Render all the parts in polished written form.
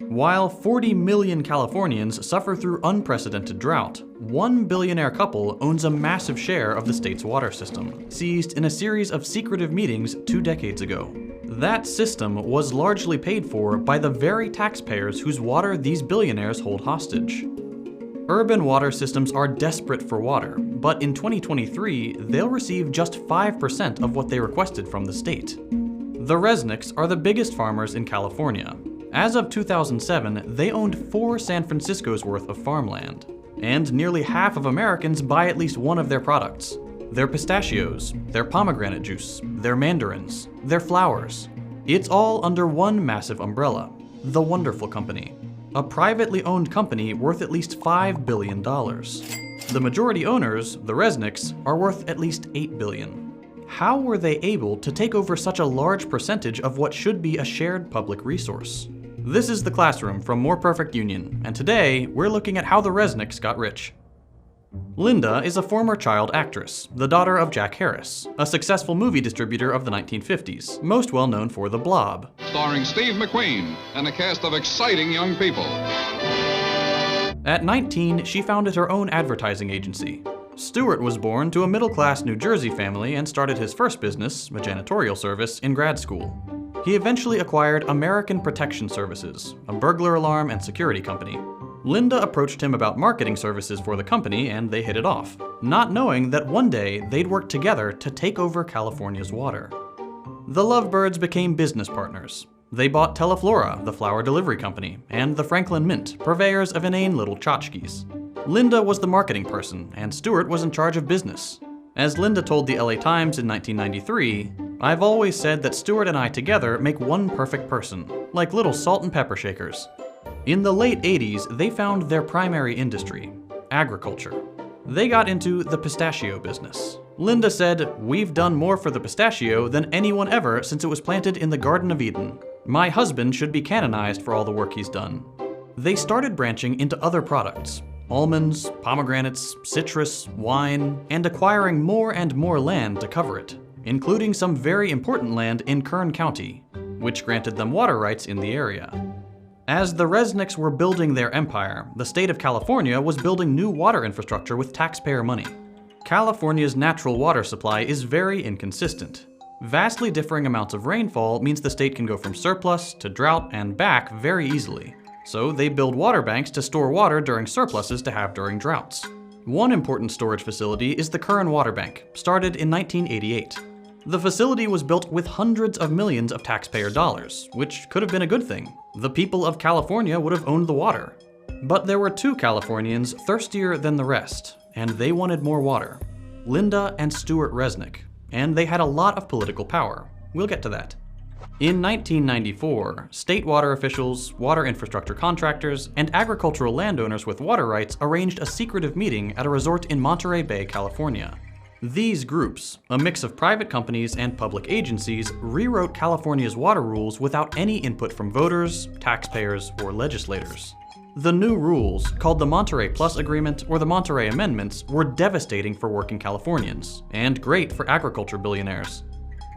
While 40 million Californians suffer through unprecedented drought, one billionaire couple owns a massive share of the state's water system, seized in a series of secretive meetings 2 decades ago. That system was largely paid for by the very taxpayers whose water these billionaires hold hostage. Urban water systems are desperate for water, but in 2023, they'll receive just 5% of what they requested from the state. The Resnicks are the biggest farmers in California. As of 2007, they owned 4 San Francisco's worth of farmland. And nearly half of Americans buy at least one of their products. Their pistachios, their pomegranate juice, their mandarins, their flowers. It's all under one massive umbrella, the Wonderful Company, a privately owned company worth at least $5 billion. The majority owners, the Resnicks, are worth at least $8 billion. How were they able to take over such a large percentage of what should be a shared public resource? This is The Classroom from More Perfect Union, and today we're looking at how the Resnicks got rich. Linda is a former child actress, the daughter of Jack Harris, a successful movie distributor of the 1950s, most well known for The Blob. Starring Steve McQueen and a cast of exciting young people. At 19, she founded her own advertising agency. Stewart was born to a middle-class New Jersey family and started his first business, a janitorial service, in grad school. He eventually acquired American Protection Services, a burglar alarm and security company. Linda approached him about marketing services for the company, and they hit it off, not knowing that one day they'd work together to take over California's water. The lovebirds became business partners. They bought Teleflora, the flower delivery company, and the Franklin Mint, purveyors of inane little tchotchkes. Linda was the marketing person, and Stewart was in charge of business. As Linda told the LA Times in 1993, "I've always said that Stewart and I together make one perfect person, like little salt and pepper shakers." In the late 80s, they found their primary industry, agriculture. They got into the pistachio business. Linda said, "We've done more for the pistachio than anyone ever since it was planted in the Garden of Eden. My husband should be canonized for all the work he's done." They started branching into other products. Almonds, pomegranates, citrus, wine, and acquiring more and more land to cover it, including some very important land in Kern County, which granted them water rights in the area. As the Resnicks were building their empire, the state of California was building new water infrastructure with taxpayer money. California's natural water supply is very inconsistent. Vastly differing amounts of rainfall means the state can go from surplus to drought and back very easily. So they build water banks to store water during surpluses to have during droughts. One important storage facility is the Kern Water Bank, started in 1988. The facility was built with hundreds of millions of taxpayer dollars, which could have been a good thing. The people of California would have owned the water. But there were 2 Californians thirstier than the rest, and they wanted more water. Linda and Stewart Resnick, and they had a lot of political power. We'll get to that. In 1994, state water officials, water infrastructure contractors, and agricultural landowners with water rights arranged a secretive meeting at a resort in Monterey Bay, California. These groups, a mix of private companies and public agencies, rewrote California's water rules without any input from voters, taxpayers, or legislators. The new rules, called the Monterey Plus Agreement or the Monterey Amendments, were devastating for working Californians, and great for agriculture billionaires.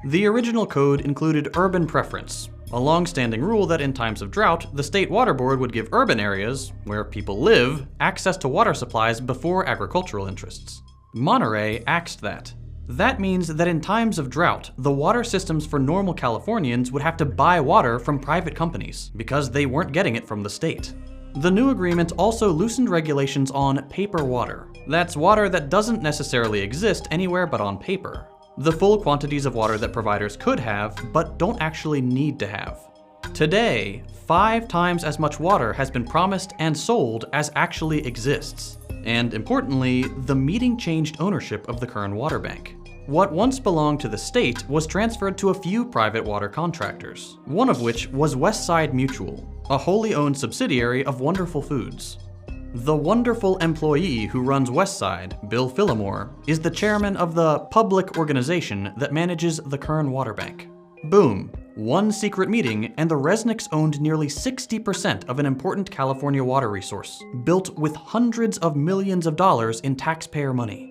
The original code included urban preference, a long-standing rule that in times of drought, the state water board would give urban areas, where people live, access to water supplies before agricultural interests. Monterey axed that. That means that in times of drought, the water systems for normal Californians would have to buy water from private companies, because they weren't getting it from the state. The new agreement also loosened regulations on paper water. That's water that doesn't necessarily exist anywhere but on paper. The full quantities of water that providers could have, but don't actually need to have. Today, 5 times as much water has been promised and sold as actually exists. And importantly, the meeting changed ownership of the Kern Water Bank. What once belonged to the state was transferred to a few private water contractors, one of which was Westside Mutual, a wholly owned subsidiary of Wonderful Foods. The wonderful employee who runs Westside, Bill Phillimore, is the chairman of the public organization that manages the Kern Water Bank. Boom, one secret meeting and the Resnicks owned nearly 60% of an important California water resource, built with hundreds of millions of dollars in taxpayer money.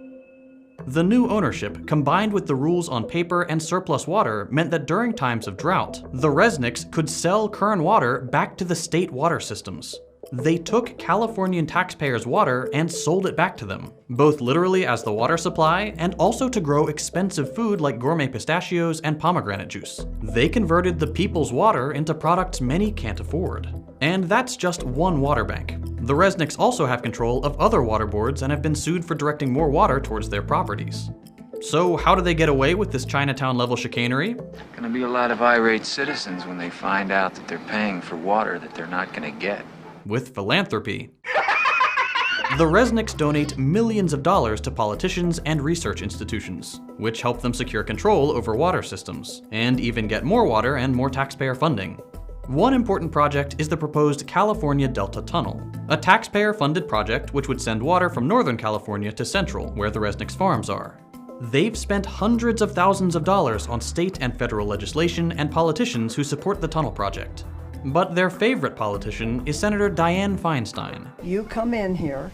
The new ownership, combined with the rules on paper and surplus water, meant that during times of drought, the Resnicks could sell Kern water back to the state water systems. They took Californian taxpayers' water and sold it back to them, both literally as the water supply and also to grow expensive food like gourmet pistachios and pomegranate juice. They converted the people's water into products many can't afford. And that's just one water bank. The Resnicks also have control of other water boards and have been sued for directing more water towards their properties. So how do they get away with this Chinatown-level chicanery? Gonna be a lot of irate citizens when they find out that they're paying for water that they're not gonna get. With philanthropy. The Resnicks donate millions of dollars to politicians and research institutions, which help them secure control over water systems, and even get more water and more taxpayer funding. One important project is the proposed California Delta Tunnel, a taxpayer-funded project which would send water from Northern California to Central, where the Resnicks farms are. They've spent hundreds of thousands of dollars on state and federal legislation and politicians who support the tunnel project. But their favorite politician is Senator Dianne Feinstein. You come in here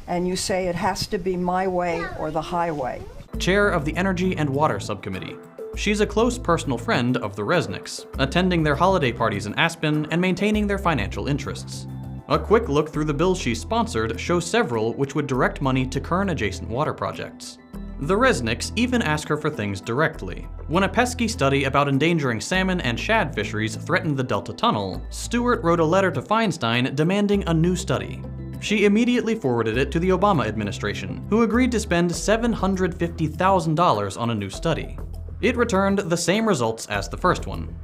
and you say it has to be my way or the highway. Chair of the Energy and Water Subcommittee. She's a close personal friend of the Resnicks, attending their holiday parties in Aspen and maintaining their financial interests. A quick look through the bills she sponsored shows several which would direct money to Kern-adjacent water projects. The Resnicks even ask her for things directly. When a pesky study about endangering salmon and shad fisheries threatened the Delta Tunnel, Stewart wrote a letter to Feinstein demanding a new study. She immediately forwarded it to the Obama administration, who agreed to spend $750,000 on a new study. It returned the same results as the first one.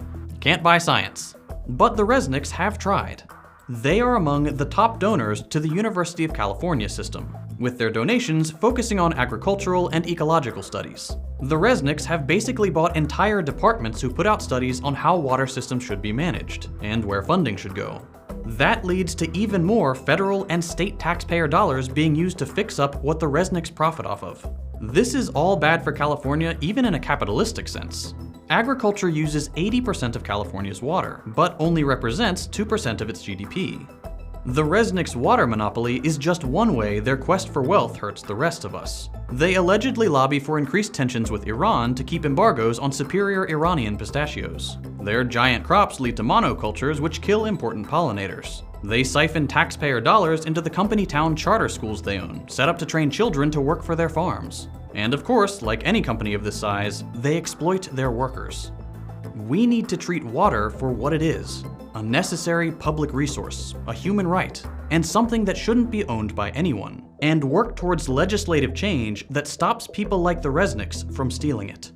Can't buy science. But the Resnicks have tried. They are among the top donors to the University of California system, with their donations focusing on agricultural and ecological studies. The Resnicks have basically bought entire departments who put out studies on how water systems should be managed, and where funding should go. That leads to even more federal and state taxpayer dollars being used to fix up what the Resnicks profit off of. This is all bad for California, even in a capitalistic sense. Agriculture uses 80% of California's water, but only represents 2% of its GDP. The Resnicks' water monopoly is just one way their quest for wealth hurts the rest of us. They allegedly lobby for increased tensions with Iran to keep embargoes on superior Iranian pistachios. Their giant crops lead to monocultures which kill important pollinators. They siphon taxpayer dollars into the company town charter schools they own, set up to train children to work for their farms. And of course, like any company of this size, they exploit their workers. We need to treat water for what it is: a necessary public resource, a human right, and something that shouldn't be owned by anyone, and work towards legislative change that stops people like the Resnicks from stealing it.